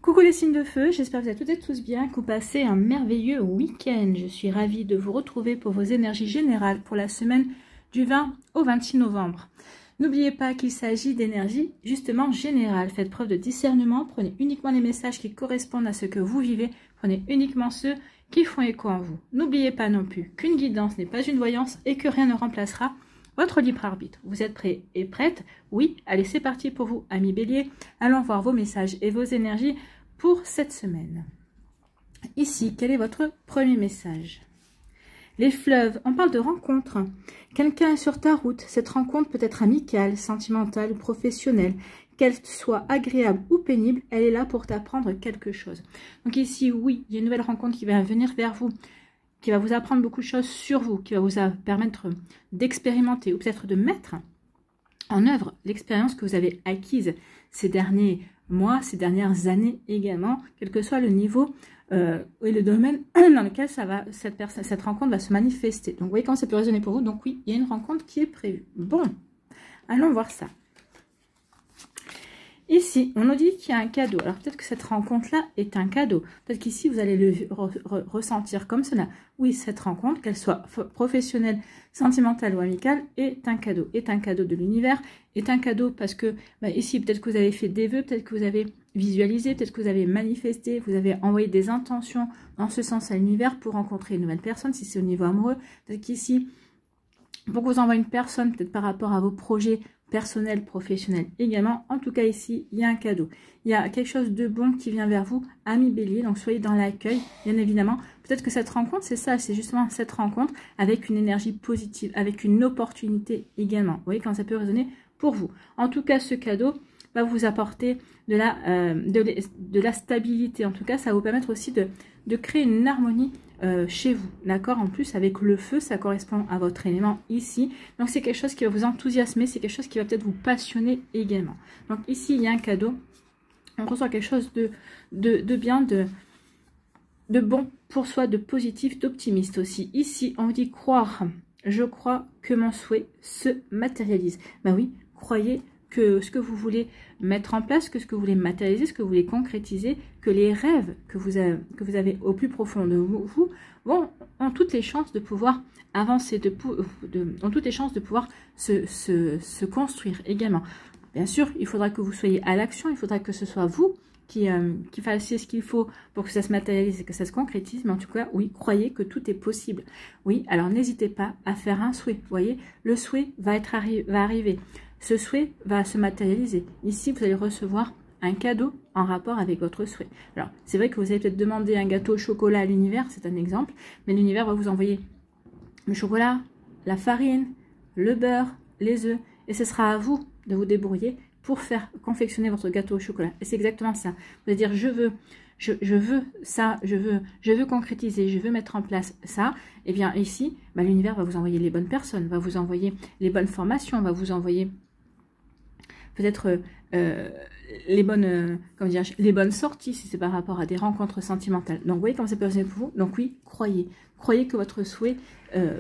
Coucou les signes de feu, j'espère que vous êtes toutes et tous bien, que vous passez un merveilleux week-end. Je suis ravie de vous retrouver pour vos énergies générales pour la semaine du 20 au 26 novembre. N'oubliez pas qu'il s'agit d'énergie justement générale. Faites preuve de discernement, prenez uniquement les messages qui correspondent à ce que vous vivez, prenez uniquement ceux qui font écho en vous. N'oubliez pas non plus qu'une guidance n'est pas une voyance et que rien ne remplacera votre libre arbitre. Vous êtes prêts et prêtes? Oui, allez, c'est parti pour vous, amis bélier. Allons voir vos messages et vos énergies pour cette semaine. Ici, quel est votre premier message? Les fleuves, on parle de rencontre. Quelqu'un est sur ta route. Cette rencontre peut être amicale, sentimentale ou professionnelle. Qu'elle soit agréable ou pénible, elle est là pour t'apprendre quelque chose. Donc ici, oui, il y a une nouvelle rencontre qui va venir vers vous, qui va vous apprendre beaucoup de choses sur vous, qui va vous permettre d'expérimenter ou peut-être de mettre en œuvre l'expérience que vous avez acquise ces derniers mois, ces dernières années également, quel que soit le niveau et le domaine dans lequel cette rencontre va se manifester. Donc, vous voyez comment ça peut résonner pour vous. Donc, oui, il y a une rencontre qui est prévue. Bon, allons voir ça. Ici, on nous dit qu'il y a un cadeau. Alors, peut-être que cette rencontre-là est un cadeau. Peut-être qu'ici, vous allez le ressentir comme cela. Oui, cette rencontre, qu'elle soit professionnelle, sentimentale ou amicale, est un cadeau. Est un cadeau de l'univers. Est un cadeau parce que, ici, peut-être que vous avez fait des vœux, peut-être que vous avez visualisé, peut-être que vous avez manifesté, vous avez envoyé des intentions dans ce sens à l'univers pour rencontrer une nouvelle personne, si c'est au niveau amoureux. Peut-être qu'ici, pour que vous envoyez une personne, peut-être par rapport à vos projets personnel, professionnel également. En tout cas, ici, il y a un cadeau. Il y a quelque chose de bon qui vient vers vous, amis bélier. Donc, soyez dans l'accueil, bien évidemment. Peut-être que cette rencontre, c'est ça, c'est justement cette rencontre avec une énergie positive, avec une opportunité également. Vous voyez quand ça peut résonner pour vous. En tout cas, ce cadeau va vous apporter de la stabilité. En tout cas, ça va vous permettre aussi de créer une harmonie chez vous, d'accord? En plus, avec le feu, ça correspond à votre élément ici. Donc, c'est quelque chose qui va vous enthousiasmer, c'est quelque chose qui va peut-être vous passionner également. Donc, ici, il y a un cadeau. On reçoit quelque chose de bien, de bon pour soi, de positif, d'optimiste aussi. Ici, on dit croire. Je crois que mon souhait se matérialise. Ben oui, croyez que ce que vous voulez mettre en place, que ce que vous voulez matérialiser, ce que vous voulez concrétiser, que les rêves que vous avez au plus profond de vous ont toutes les chances de pouvoir avancer, ont toutes les chances de pouvoir se construire également. Bien sûr, il faudra que vous soyez à l'action, il faudra que ce soit vous qui fassiez ce qu'il faut pour que ça se matérialise et que ça se concrétise. Mais en tout cas, oui, croyez que tout est possible. Oui, alors n'hésitez pas à faire un souhait. Vous voyez, le souhait va arriver. Ce souhait va se matérialiser. Ici, vous allez recevoir un cadeau en rapport avec votre souhait. Alors, c'est vrai que vous allez peut-être demander un gâteau au chocolat à l'univers, c'est un exemple, mais l'univers va vous envoyer le chocolat, la farine, le beurre, les œufs, et ce sera à vous de vous débrouiller pour faire confectionner votre gâteau au chocolat. Et c'est exactement ça. Vous allez dire, je veux ça, je veux concrétiser, je veux mettre en place ça. Et bien ici, l'univers va vous envoyer les bonnes personnes, va vous envoyer les bonnes formations, va vous envoyer peut-être les bonnes sorties si c'est par rapport à des rencontres sentimentales. Donc, vous voyez comment ça peut résonner pour vous. Donc, oui, croyez. Croyez que votre souhait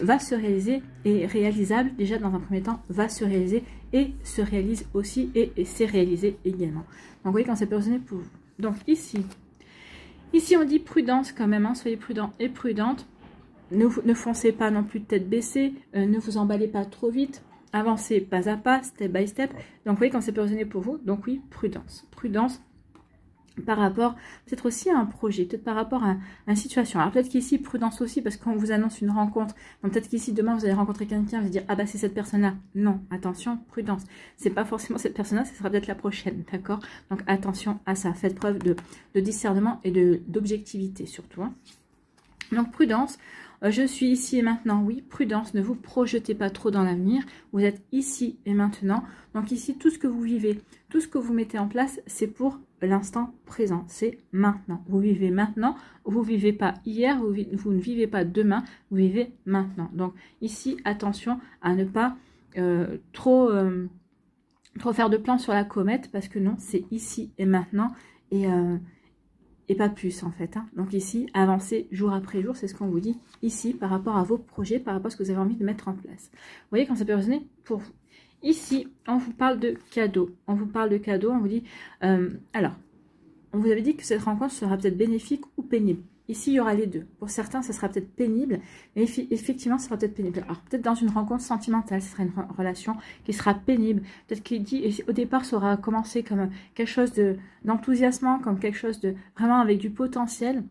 va se réaliser et réalisable. Déjà, dans un premier temps, va se réaliser et se réalise aussi et s'est réalisé également. Donc, vous voyez comment ça peut résonner pour vous. Donc, ici, on dit prudence quand même. Hein, soyez prudent et prudente. Ne foncez pas non plus de tête baissée. Ne vous emballez pas trop vite. Avancez pas à pas, step by step. Donc, vous voyez quand c'est peut résonner pour vous. Donc, oui, prudence. Prudence par rapport, peut-être aussi à un projet, peut-être par rapport à une situation. Alors, peut-être qu'ici, prudence aussi, parce qu'on vous annonce une rencontre. Donc, peut-être qu'ici, demain, vous allez rencontrer quelqu'un, vous allez dire, ah bah, c'est cette personne-là. Non, attention, prudence. C'est pas forcément cette personne-là, ce sera peut-être la prochaine, d'accord? Donc, attention à ça. Faites preuve de discernement et d'objectivité, surtout. Hein. Donc, prudence. Je suis ici et maintenant, oui, prudence, ne vous projetez pas trop dans l'avenir, vous êtes ici et maintenant, donc ici, tout ce que vous vivez, tout ce que vous mettez en place, c'est pour l'instant présent, c'est maintenant, vous vivez maintenant, vous ne vivez pas hier, vous ne vivez pas demain, vous vivez maintenant, donc ici, attention à ne pas trop faire de plans sur la comète, parce que non, c'est ici et maintenant, et pas plus en fait. Hein. Donc ici, avancez jour après jour, c'est ce qu'on vous dit ici par rapport à vos projets, par rapport à ce que vous avez envie de mettre en place. Vous voyez quand ça peut résonner pour vous. Ici, on vous parle de cadeaux. On vous parle de cadeaux, on vous dit... alors, on vous avait dit que cette rencontre sera peut-être bénéfique ou pénible. Ici, il y aura les deux. Pour certains, ça sera peut-être pénible, mais effectivement, ça sera peut-être pénible. Alors, peut-être dans une rencontre sentimentale, ce sera une relation qui sera pénible. Peut-être qu'il dit, au départ, ça aura commencé comme quelque chose d'enthousiasmant, comme quelque chose de vraiment avec du potentiel,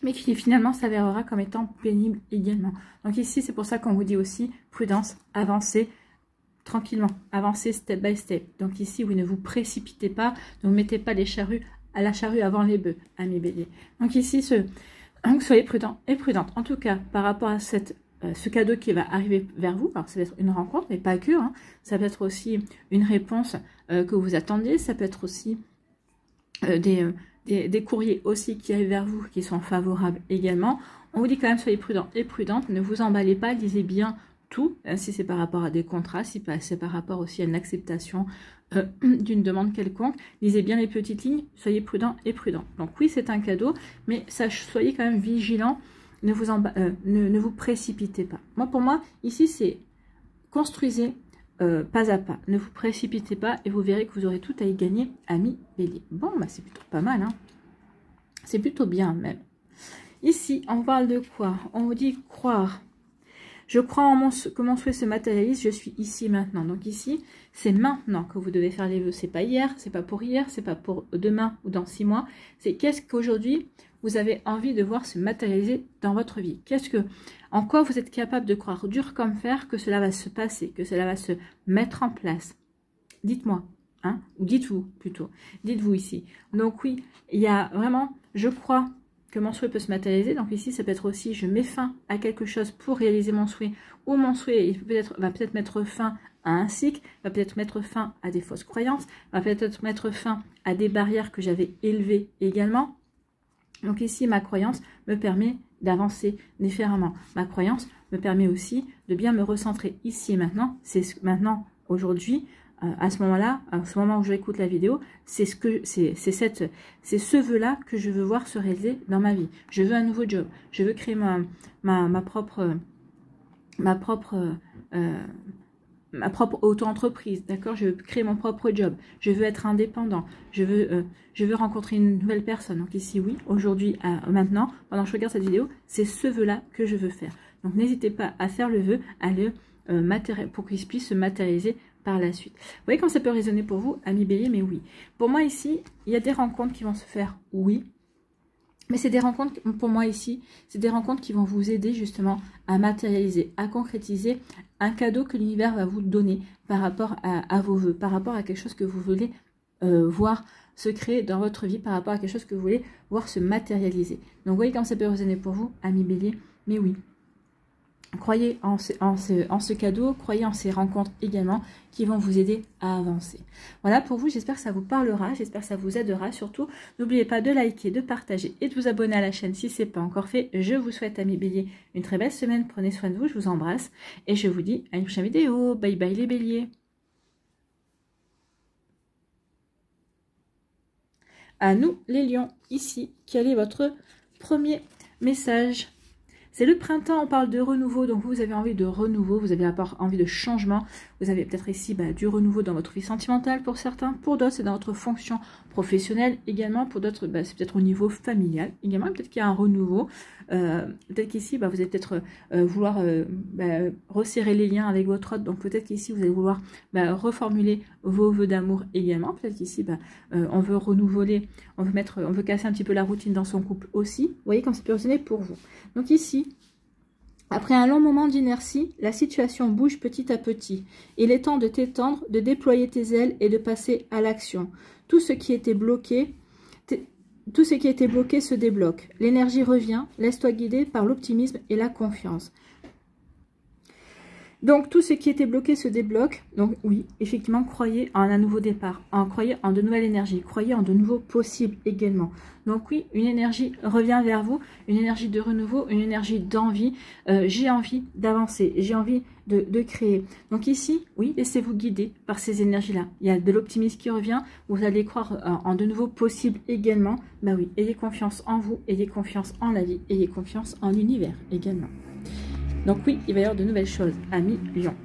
mais qui finalement s'avérera comme étant pénible également. Donc ici, c'est pour ça qu'on vous dit aussi, prudence, avancez tranquillement, avancez step by step. Donc ici, oui, ne vous précipitez pas, ne mettez pas les charrues à la charrue avant les bœufs, amis béliers. Donc ici, donc soyez prudents et prudentes. En tout cas, par rapport à ce cadeau qui va arriver vers vous, alors ça peut être une rencontre, mais pas que, hein. Ça peut être aussi une réponse que vous attendiez, ça peut être aussi des courriers aussi qui arrivent vers vous, qui sont favorables également. On vous dit quand même, soyez prudents et prudentes, ne vous emballez pas, lisez bien tout, si c'est par rapport à des contrats, si c'est par rapport aussi à une acceptation d'une demande quelconque, lisez bien les petites lignes, soyez prudents et prudents. Donc oui, c'est un cadeau, mais soyez quand même vigilants, ne vous précipitez pas. Pour moi, ici, c'est construisez pas à pas, ne vous précipitez pas et vous verrez que vous aurez tout à y gagner, amis bélier. Bon, bah, c'est plutôt pas mal, hein. C'est plutôt bien même. Ici, on parle de quoi? On vous dit croire. Je crois en que mon souhait se matérialise, je suis ici maintenant. Donc ici, c'est maintenant que vous devez faire les vœux. C'est pas hier, c'est pas pour hier, c'est pas pour demain ou dans 6 mois. C'est qu'est-ce qu'aujourd'hui vous avez envie de voir se matérialiser dans votre vie. En quoi vous êtes capable de croire dur comme fer que cela va se passer, que cela va se mettre en place. Dites-moi, hein, ou dites-vous plutôt. Dites-vous ici. Donc oui, il y a vraiment, je crois que mon souhait peut se matérialiser. Donc ici, ça peut être aussi, je mets fin à quelque chose pour réaliser mon souhait, ou mon souhait va peut-être mettre fin à un cycle, va peut-être mettre fin à des fausses croyances, va peut-être mettre fin à des barrières que j'avais élevées également. Donc ici, ma croyance me permet d'avancer différemment. Ma croyance me permet aussi de bien me recentrer ici et maintenant. C'est maintenant, aujourd'hui, à ce moment-là, à ce moment où j'écoute la vidéo, c'est ce vœu-là que je veux voir se réaliser dans ma vie. Je veux un nouveau job. Je veux créer ma propre auto-entreprise, d'accord? Je veux créer mon propre job. Je veux être indépendant. Je veux rencontrer une nouvelle personne. Donc ici, oui, aujourd'hui, maintenant, pendant que je regarde cette vidéo, c'est ce vœu-là que je veux faire. Donc n'hésitez pas à faire le vœu, à le pour qu'il puisse se matérialiser par la suite. Vous voyez comment ça peut résonner pour vous, amis bélier, mais oui. Pour moi ici, il y a des rencontres qui vont se faire, oui. Mais c'est des rencontres, pour moi ici, c'est des rencontres qui vont vous aider justement à matérialiser, à concrétiser un cadeau que l'univers va vous donner par rapport à vos vœux, par rapport à quelque chose que vous voulez voir se créer dans votre vie, par rapport à quelque chose que vous voulez voir se matérialiser. Donc vous voyez comment ça peut résonner pour vous, amis bélier, mais oui. Croyez en ce cadeau, croyez en ces rencontres également qui vont vous aider à avancer. Voilà pour vous, j'espère que ça vous parlera, j'espère que ça vous aidera. Surtout, n'oubliez pas de liker, de partager et de vous abonner à la chaîne si ce n'est pas encore fait. Je vous souhaite, amis béliers, une très belle semaine. Prenez soin de vous, je vous embrasse et je vous dis à une prochaine vidéo. Bye bye les béliers. À nous les lions, ici, quel est votre premier message ? C'est le printemps, on parle de renouveau, donc vous avez envie de renouveau, vous avez envie de changement, vous avez peut-être ici du renouveau dans votre vie sentimentale pour certains, pour d'autres c'est dans votre fonction professionnelle également, pour d'autres c'est peut-être au niveau familial également, peut-être qu'il y a un renouveau, peut-être qu'ici vous allez peut-être vouloir resserrer les liens avec votre autre, donc peut-être qu'ici vous allez vouloir reformuler vos vœux d'amour également, peut-être qu'ici on veut renouveler, on veut casser un petit peu la routine dans son couple aussi, vous voyez comme ça peut résonner pour vous. Donc ici, après un long moment d'inertie, la situation bouge petit à petit. Il est temps de t'étendre, de déployer tes ailes et de passer à l'action. Tout ce qui était bloqué se débloque. L'énergie revient, laisse-toi guider par l'optimisme et la confiance. Donc, tout ce qui était bloqué se débloque. Donc, oui, effectivement, croyez en un nouveau départ. Croyez en de nouvelles énergies. Croyez en de nouveaux possibles également. Donc, oui, une énergie revient vers vous. Une énergie de renouveau, une énergie d'envie. J'ai envie d'avancer. J'ai envie de créer. Donc, ici, oui, laissez-vous guider par ces énergies-là. Il y a de l'optimisme qui revient. Vous allez croire en de nouveaux possibles également. Bah oui, ayez confiance en vous. Ayez confiance en la vie. Ayez confiance en l'univers également. Donc oui, il va y avoir de nouvelles choses, amis lions.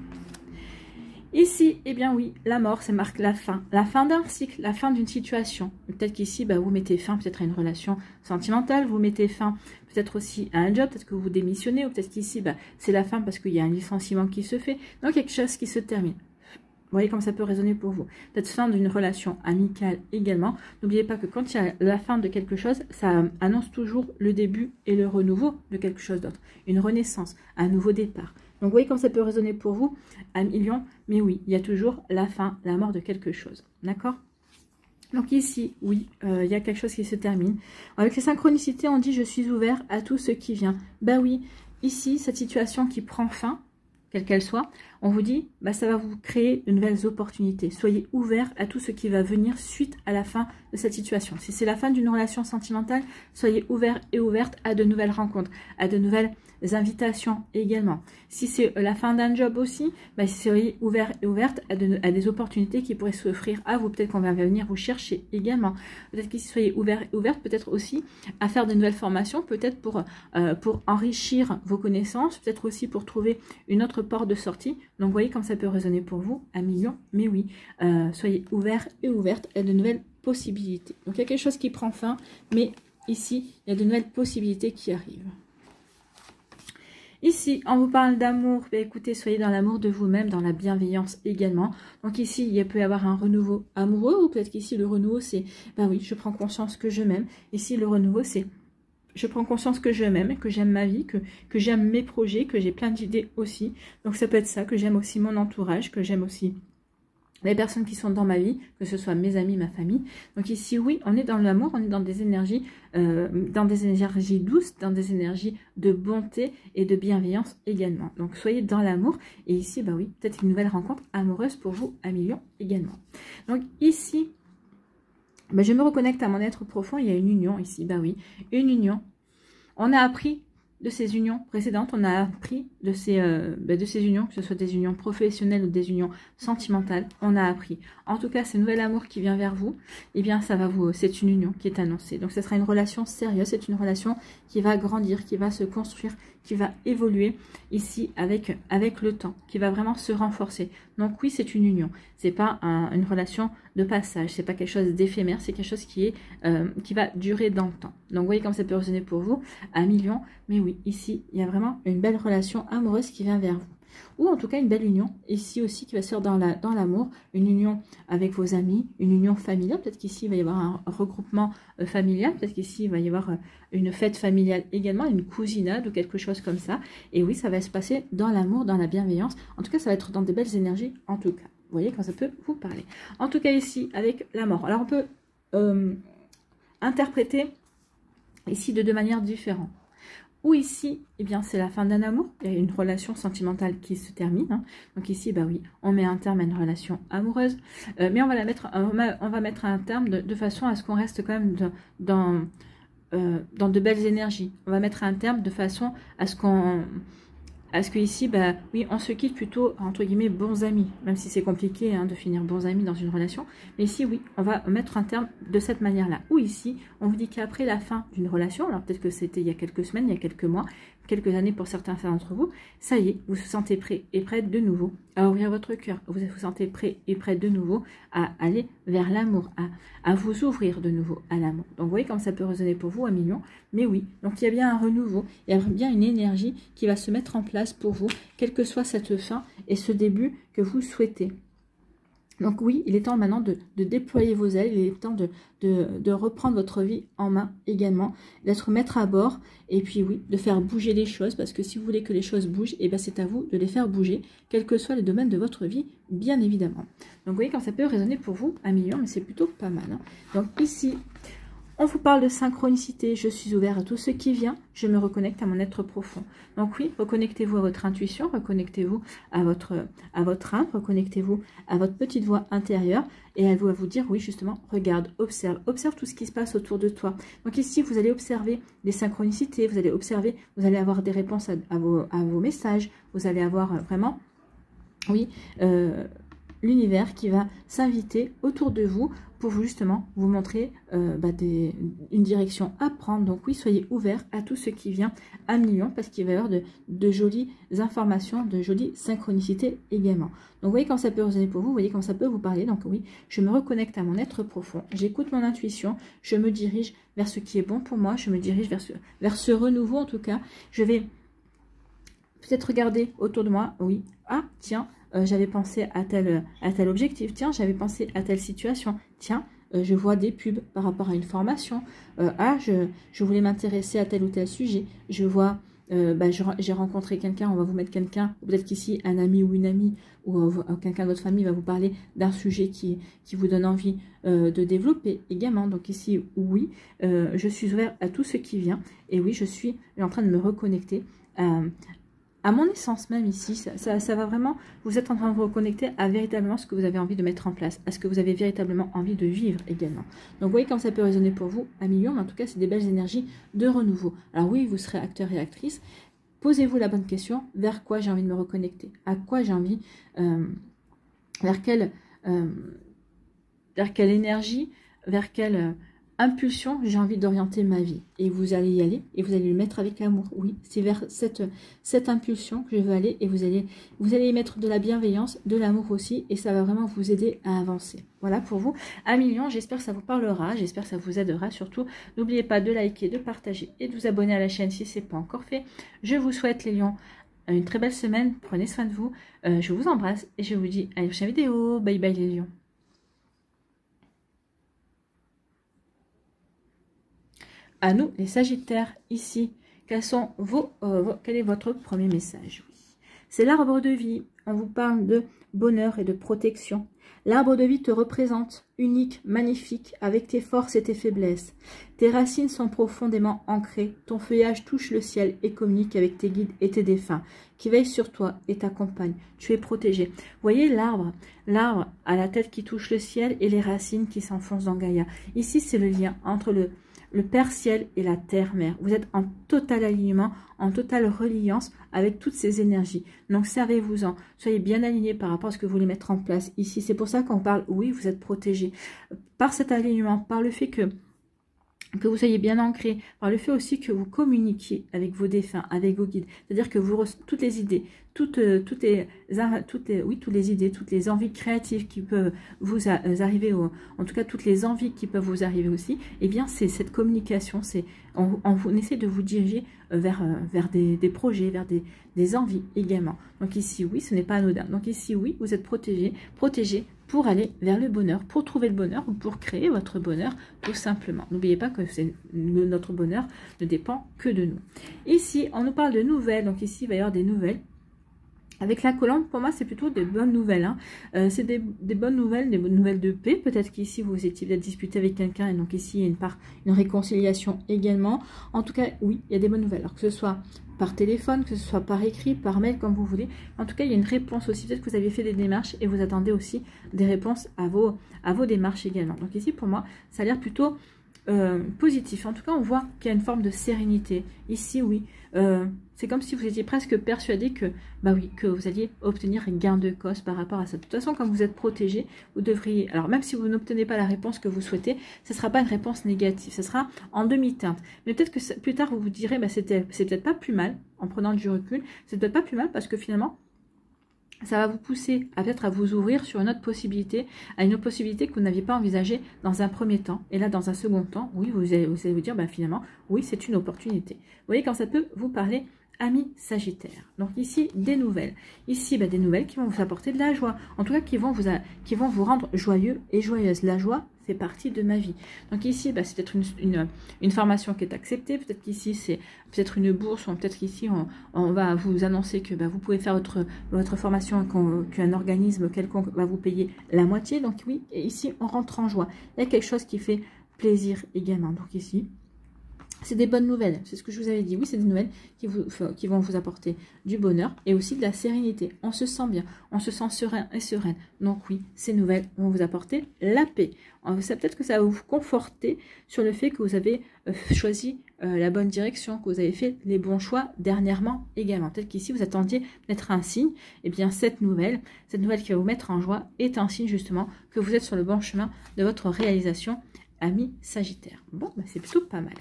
Ici, eh bien oui, la mort, ça marque la fin d'un cycle, la fin d'une situation. Peut-être qu'ici, bah, vous mettez fin peut-être à une relation sentimentale, vous mettez fin peut-être aussi à un job, peut-être que vous démissionnez, ou peut-être qu'ici, bah, c'est la fin parce qu'il y a un licenciement qui se fait, donc quelque chose qui se termine. Vous voyez comme ça peut résonner pour vous. Peut-être fin d'une relation amicale également. N'oubliez pas que quand il y a la fin de quelque chose, ça annonce toujours le début et le renouveau de quelque chose d'autre. Une renaissance, un nouveau départ. Donc, vous voyez comme ça peut résonner pour vous, à million. Mais oui, il y a toujours la fin, la mort de quelque chose. D'accord? Donc ici, oui, il y a quelque chose qui se termine. Avec les synchronicités, on dit « je suis ouvert à tout ce qui vient ». Ben oui, ici, cette situation qui prend fin, quelle qu'elle soit, on vous dit, bah, ça va vous créer de nouvelles opportunités. Soyez ouverts à tout ce qui va venir suite à la fin de cette situation. Si c'est la fin d'une relation sentimentale, soyez ouverts et ouvertes à de nouvelles rencontres, à de nouvelles invitations également. Si c'est la fin d'un job aussi, bah, soyez ouverts et ouvertes à des opportunités qui pourraient s'offrir à vous. Peut-être qu'on va venir vous chercher également. Peut-être qu'ici, soyez ouverts et ouvertes, peut-être aussi à faire de nouvelles formations, peut-être pour enrichir vos connaissances, peut-être aussi pour trouver une autre porte de sortie. Donc, vous voyez comme ça peut résonner pour vous, à million. Mais oui, soyez ouverts et ouvertes à de nouvelles possibilités. Donc, il y a quelque chose qui prend fin, mais ici, il y a de nouvelles possibilités qui arrivent. Ici, on vous parle d'amour. Écoutez, soyez dans l'amour de vous-même, dans la bienveillance également. Donc ici, il peut y avoir un renouveau amoureux, ou peut-être qu'ici, le renouveau, c'est, ben oui, je prends conscience que je m'aime. Ici, le renouveau, c'est, je prends conscience que je m'aime, que j'aime ma vie, que j'aime mes projets, que j'ai plein d'idées aussi. Donc ça peut être ça, que j'aime aussi mon entourage, que j'aime aussi les personnes qui sont dans ma vie, que ce soit mes amis, ma famille. Donc ici, oui, on est dans l'amour, on est dans des énergies douces, dans des énergies de bonté et de bienveillance également. Donc soyez dans l'amour. Et ici, bah oui, peut-être une nouvelle rencontre amoureuse pour vous à million également. Donc ici, bah, je me reconnecte à mon être profond. Il y a une union ici, bah oui, une union. On a appris de ces unions précédentes, on a appris de ces unions, que ce soit des unions professionnelles ou des unions sentimentales, on a appris. En tout cas, ce nouvel amour qui vient vers vous, eh bien, c'est une union qui est annoncée. Donc, ce sera une relation sérieuse, c'est une relation qui va grandir, qui va se construire, qui va évoluer ici avec le temps, qui va vraiment se renforcer. Donc, oui, c'est une union. C'est pas une relation de passage, c'est pas quelque chose d'éphémère, c'est quelque chose qui va durer dans le temps. Donc, vous voyez comme ça peut résonner pour vous à million. Mais oui, ici, il y a vraiment une belle relation amoureuse qui vient vers vous. Ou en tout cas, une belle union, ici aussi, qui va se faire dans l'amour. Une union avec vos amis, une union familiale. Peut-être qu'ici, il va y avoir un regroupement familial. Peut-être qu'ici, il va y avoir une fête familiale également, une cousinade ou quelque chose comme ça. Et oui, ça va se passer dans l'amour, dans la bienveillance. En tout cas, ça va être dans des belles énergies, en tout cas. Vous voyez quand ça peut vous parler. En tout cas, ici, avec la mort. Alors, on peut interpréter ici de deux manières différentes. Ou ici, eh bien, c'est la fin d'un amour. Il y a une relation sentimentale qui se termine. Hein. Donc ici, bah oui, on met un terme à une relation amoureuse. Mais on va mettre un terme de façon à ce qu'on reste quand même dans de belles énergies. On va mettre un terme de façon à ce que ici, bah oui, on se quitte plutôt, entre guillemets, bons amis. Même si c'est compliqué hein, de finir bons amis dans une relation. Mais ici, oui, on va mettre un terme de cette manière-là. Ou ici, on vous dit qu'après la fin d'une relation, alors peut-être que c'était il y a quelques semaines, il y a quelques mois, quelques années pour certains d'entre vous, ça y est, vous vous sentez prêt et prête de nouveau à ouvrir votre cœur. Vous vous sentez prêt et prête de nouveau à aller vers l'amour, à vous ouvrir de nouveau à l'amour. Donc vous voyez comme ça peut résonner pour vous à million. Mais oui, donc il y a bien un renouveau, il y a bien une énergie qui va se mettre en place pour vous, quelle que soit cette fin et ce début que vous souhaitez. Donc oui, il est temps maintenant de déployer vos ailes, il est temps de reprendre votre vie en main également, d'être maître à bord et puis oui, de faire bouger les choses parce que si vous voulez que les choses bougent, eh bien c'est à vous de les faire bouger, quels que soient les domaines de votre vie, bien évidemment. Donc vous voyez quand ça peut résonner pour vous à million, mais c'est plutôt pas mal. Hein. Donc ici, on vous parle de synchronicité, je suis ouvert à tout ce qui vient, je me reconnecte à mon être profond. Donc oui, reconnectez-vous à votre intuition, reconnectez-vous à votre âme, reconnectez-vous à votre petite voix intérieure et elle va vous dire, oui justement, regarde, observe tout ce qui se passe autour de toi. Donc ici, vous allez observer des synchronicités, vous allez avoir des réponses à vos messages, vous allez avoir vraiment, oui, l'univers qui va s'inviter autour de vous pour justement vous montrer une direction à prendre. Donc oui, soyez ouverts à tout ce qui vient à million, parce qu'il va y avoir de jolies informations, de jolies synchronicités également. Donc vous voyez quand ça peut résonner pour vous, vous voyez quand ça peut vous parler. Donc oui, je me reconnecte à mon être profond, j'écoute mon intuition, je me dirige vers ce qui est bon pour moi, je me dirige vers ce renouveau en tout cas. Je vais peut-être regarder autour de moi, oui, ah tiens, j'avais pensé à tel objectif, tiens, j'avais pensé à telle situation, tiens, je vois des pubs par rapport à une formation, je voulais m'intéresser à tel ou tel sujet, je vois, j'ai rencontré quelqu'un, on va vous mettre quelqu'un, peut-être qu'ici un ami ou une amie, ou quelqu'un de votre famille va vous parler d'un sujet qui vous donne envie de développer également. Donc ici, oui, je suis ouvert à tout ce qui vient, et oui, je suis en train de me reconnecter à mon essence même ici, ça va vraiment, vous êtes en train de vous reconnecter à véritablement ce que vous avez envie de mettre en place, à ce que vous avez véritablement envie de vivre également. Donc vous voyez comme ça peut résonner pour vous à millions, mais en tout cas c'est des belles énergies de renouveau. Alors oui, vous serez acteur et actrice, posez-vous la bonne question, vers quoi j'ai envie de me reconnecter, à quoi j'ai envie, vers quelle énergie, vers quelle impulsion j'ai envie d'orienter ma vie, et vous allez y aller et vous allez le mettre avec amour. Oui, c'est vers cette impulsion que je veux aller, et vous allez y mettre de la bienveillance, de l'amour aussi, et ça va vraiment vous aider à avancer. Voilà pour vous à millions, j'espère que ça vous parlera, j'espère que ça vous aidera. Surtout n'oubliez pas de liker, de partager et de vous abonner à la chaîne si ce n'est pas encore fait. Je vous souhaite les lions une très belle semaine, prenez soin de vous, je vous embrasse et je vous dis à la prochaine vidéo. Bye bye les lions. À nous, les Sagittaires, ici, quel est votre premier message? Oui. C'est l'arbre de vie. On vous parle de bonheur et de protection. L'arbre de vie te représente, unique, magnifique, avec tes forces et tes faiblesses. Tes racines sont profondément ancrées. Ton feuillage touche le ciel et communique avec tes guides et tes défunts, qui veillent sur toi et t'accompagnent. Tu es protégé. Voyez l'arbre à la tête qui touche le ciel et les racines qui s'enfoncent dans Gaïa. Ici, c'est le lien entre le Père Ciel et la Terre Mère. Vous êtes en total alignement, en totale reliance avec toutes ces énergies. Donc servez-vous-en, soyez bien alignés par rapport à ce que vous voulez mettre en place ici. C'est pour ça qu'on parle, oui, vous êtes protégés par cet alignement, par le fait que vous soyez bien ancré, par le fait aussi que vous communiquiez avec vos défunts, avec vos guides. C'est-à-dire que vous toutes les idées, toutes les idées, toutes les envies créatives qui peuvent vous arriver, en tout cas toutes les envies qui peuvent vous arriver aussi, eh bien c'est cette communication, on essaie de vous diriger vers des projets, vers des envies également. Donc ici oui, ce n'est pas anodin. Donc ici oui, vous êtes protégés pour aller vers le bonheur, pour trouver le bonheur ou pour créer votre bonheur tout simplement. N'oubliez pas que notre bonheur ne dépend que de nous. Ici, on nous parle de nouvelles, donc ici il va y avoir des nouvelles. Avec la colombe, pour moi, c'est plutôt des bonnes nouvelles. Hein. C'est des bonnes nouvelles de paix. Peut-être qu'ici, vous étiez peut-être disputé avec quelqu'un, et donc ici, il y a une réconciliation également. En tout cas, oui, il y a des bonnes nouvelles. Alors que ce soit par téléphone, que ce soit par écrit, par mail, comme vous voulez. En tout cas, il y a une réponse aussi. Peut-être que vous aviez fait des démarches et vous attendez aussi des réponses à vos démarches également. Donc ici, pour moi, ça a l'air plutôt positif. En tout cas, on voit qu'il y a une forme de sérénité. Ici, oui. C'est comme si vous étiez presque persuadé que, que vous alliez obtenir gain de cause par rapport à ça. De toute façon, comme vous êtes protégé, vous devriez... Alors, même si vous n'obtenez pas la réponse que vous souhaitez, ce ne sera pas une réponse négative. Ce sera en demi-teinte. Mais peut-être que plus tard, vous vous direz, c'est peut-être pas plus mal, en prenant du recul. C'est peut-être pas plus mal parce que finalement, ça va vous pousser peut-être à vous ouvrir sur une autre possibilité, à une autre possibilité que vous n'aviez pas envisagée dans un premier temps. Et là, dans un second temps, oui, vous allez vous dire, finalement, oui, c'est une opportunité. Vous voyez, quand ça peut vous parler, amis Sagittaires. Donc ici, des nouvelles. Ici, des nouvelles qui vont vous apporter de la joie. En tout cas, qui vont vous rendre joyeux et joyeuse. La joie fait partie de ma vie. Donc ici, c'est peut-être une formation qui est acceptée. Peut-être qu'ici, c'est peut-être une bourse. Ou peut-être qu'ici, on va vous annoncer que vous pouvez faire votre formation, qu'un organisme quelconque va vous payer la moitié. Donc oui, et ici, on rentre en joie. Il y a quelque chose qui fait plaisir également. Donc ici, C'est des bonnes nouvelles, c'est ce que je vous avais dit. Oui, c'est des nouvelles qui vont vous apporter du bonheur et aussi de la sérénité. On se sent bien, on se sent serein et sereine. Donc oui, ces nouvelles vont vous apporter la paix. Peut-être que ça va vous conforter sur le fait que vous avez choisi la bonne direction, que vous avez fait les bons choix dernièrement également. Peut-être qu'ici, vous attendiez d'être un signe. Eh bien, cette nouvelle qui va vous mettre en joie est un signe justement que vous êtes sur le bon chemin de votre réalisation, ami Sagittaire. Bon, bah, c'est plutôt pas mal.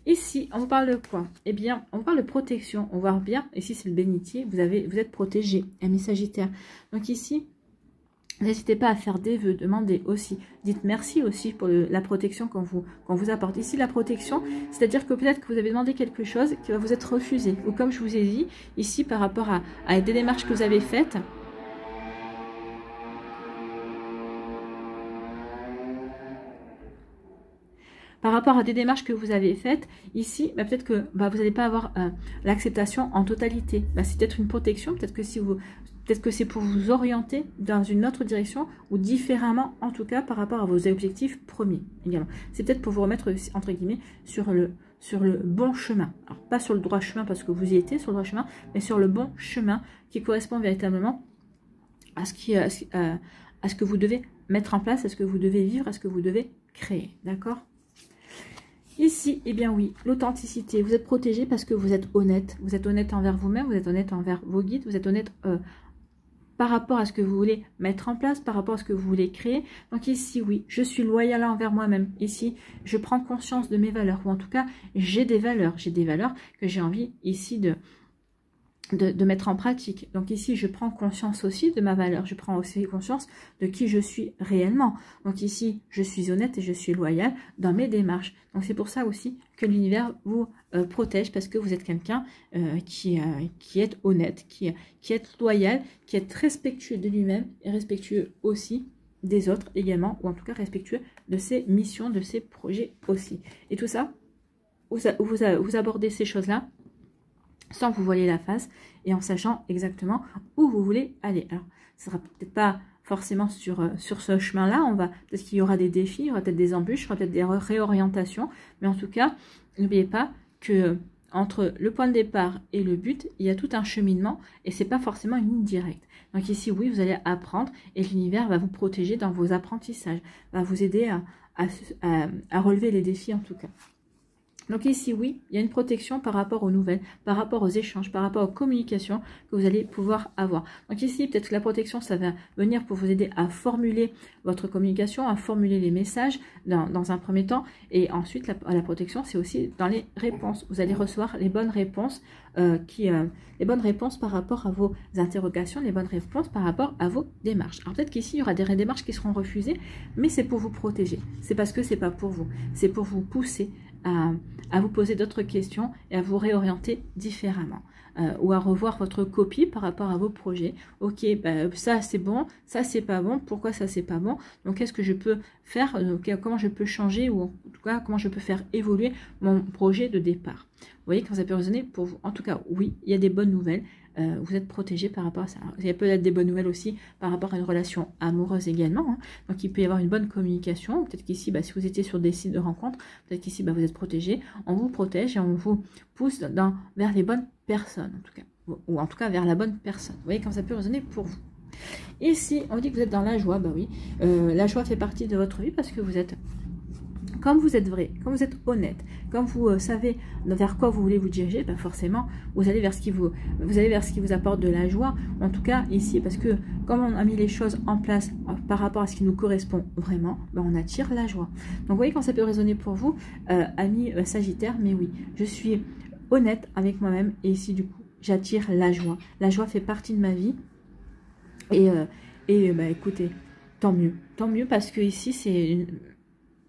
Ici, on vous parle de quoi? Eh bien, on vous parle de protection. On voit bien, ici c'est le bénitier, vous êtes protégé, ami Sagittaire. Donc ici, n'hésitez pas à faire des vœux, demandez aussi. Dites merci aussi pour la protection qu'on vous apporte. Ici, la protection, c'est-à-dire que peut-être que vous avez demandé quelque chose qui va vous être refusé. Ou comme je vous ai dit, ici, par rapport à des démarches que vous avez faites, par rapport à des démarches que vous avez faites, ici, bah, peut-être que vous n'allez pas avoir l'acceptation en totalité. Bah, c'est peut-être une protection, peut-être que c'est pour vous orienter dans une autre direction ou différemment, en tout cas, par rapport à vos objectifs premiers également. C'est peut-être pour vous remettre, entre guillemets, sur le bon chemin. Alors, pas sur le droit chemin parce que vous y étiez sur le droit chemin, mais sur le bon chemin qui correspond véritablement à ce que vous devez mettre en place, à ce que vous devez vivre, à ce que vous devez créer. D'accord ? Ici, eh bien oui, l'authenticité, vous êtes protégé parce que vous êtes honnête envers vous-même, vous êtes honnête envers vos guides, vous êtes honnête par rapport à ce que vous voulez mettre en place, par rapport à ce que vous voulez créer. Donc ici, oui, je suis loyale envers moi-même. Ici, je prends conscience de mes valeurs, ou en tout cas, j'ai des valeurs que j'ai envie ici de mettre en pratique. Donc ici, je prends conscience aussi de ma valeur, je prends aussi conscience de qui je suis réellement. Donc ici, je suis honnête et je suis loyale dans mes démarches. Donc c'est pour ça aussi que l'univers vous protège, parce que vous êtes quelqu'un qui est honnête, qui est loyal, qui est respectueux de lui-même et respectueux aussi des autres également, ou en tout cas respectueux de ses missions, de ses projets aussi. Et tout ça, vous abordez ces choses-là sans vous voiler la face et en sachant exactement où vous voulez aller. Alors, ce sera peut-être pas forcément sur ce chemin-là, peut-être qu'il y aura des défis, il y aura peut-être des embûches, il y aura peut-être des réorientations, mais en tout cas, n'oubliez pas que entre le point de départ et le but, il y a tout un cheminement et c'est pas forcément une ligne directe. Donc ici, oui, vous allez apprendre et l'univers va vous protéger dans vos apprentissages, va vous aider à relever les défis en tout cas. Donc ici, oui, il y a une protection par rapport aux nouvelles, par rapport aux échanges, par rapport aux communications que vous allez pouvoir avoir. Donc ici, peut-être que la protection, ça va venir pour vous aider à formuler votre communication, à formuler les messages dans un premier temps. Et ensuite, la protection, c'est aussi dans les réponses. Vous allez recevoir les bonnes réponses, les bonnes réponses par rapport à vos interrogations, les bonnes réponses par rapport à vos démarches. Alors peut-être qu'ici, il y aura des démarches qui seront refusées, mais c'est pour vous protéger. C'est parce que c'est pas pour vous. C'est pour vous pousser à vous poser d'autres questions et à vous réorienter différemment. Ou à revoir votre copie par rapport à vos projets. Ok, ça c'est bon, ça c'est pas bon, pourquoi ça c'est pas bon, donc qu'est-ce que je peux faire, comment je peux changer, ou en tout cas comment je peux faire évoluer mon projet de départ. Vous voyez quand ça peut résonner pour vous. En tout cas, oui, il y a des bonnes nouvelles. Vous êtes protégé par rapport à ça. Alors, il y a peut-être des bonnes nouvelles aussi par rapport à une relation amoureuse également. Hein. Donc, il peut y avoir une bonne communication. Peut-être qu'ici, si vous étiez sur des sites de rencontres, peut-être qu'ici, vous êtes protégé. On vous protège et on vous pousse vers les bonnes personnes, en tout cas. Ou en tout cas, vers la bonne personne. Vous voyez quand ça peut résonner pour vous. Ici, on dit que vous êtes dans la joie. Bah oui, la joie fait partie de votre vie parce que vous êtes... Comme vous êtes vrai, comme vous êtes honnête, comme vous savez vers quoi vous voulez vous diriger, forcément, vous allez vers ce qui vous apporte de la joie. En tout cas, ici, parce que comme on a mis les choses en place par rapport à ce qui nous correspond vraiment, on attire la joie. Donc, vous voyez quand ça peut résonner pour vous, amis Sagittaire, mais oui, je suis honnête avec moi-même et ici, du coup, j'attire la joie. La joie fait partie de ma vie et écoutez, tant mieux parce que ici, c'est...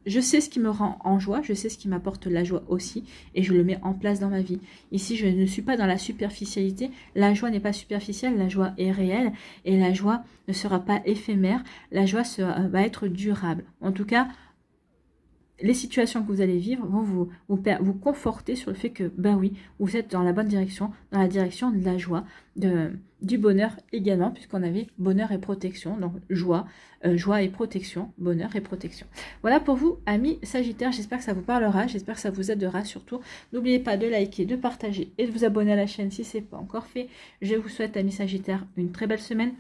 Je sais ce qui me rend en joie, je sais ce qui m'apporte la joie aussi, et je le mets en place dans ma vie. Ici, je ne suis pas dans la superficialité. La joie n'est pas superficielle, la joie est réelle, et la joie ne sera pas éphémère. La joie va être durable. En tout cas, les situations que vous allez vivre vont vous conforter sur le fait que, ben oui, vous êtes dans la bonne direction, dans la direction de la joie, du bonheur également, puisqu'on avait bonheur et protection, donc joie et protection, bonheur et protection. Voilà pour vous, amis Sagittaires, j'espère que ça vous parlera, j'espère que ça vous aidera surtout. N'oubliez pas de liker, de partager et de vous abonner à la chaîne si ce n'est pas encore fait. Je vous souhaite, amis Sagittaires, une très belle semaine.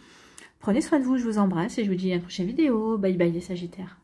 Prenez soin de vous, je vous embrasse et je vous dis à une prochaine vidéo. Bye bye les Sagittaires.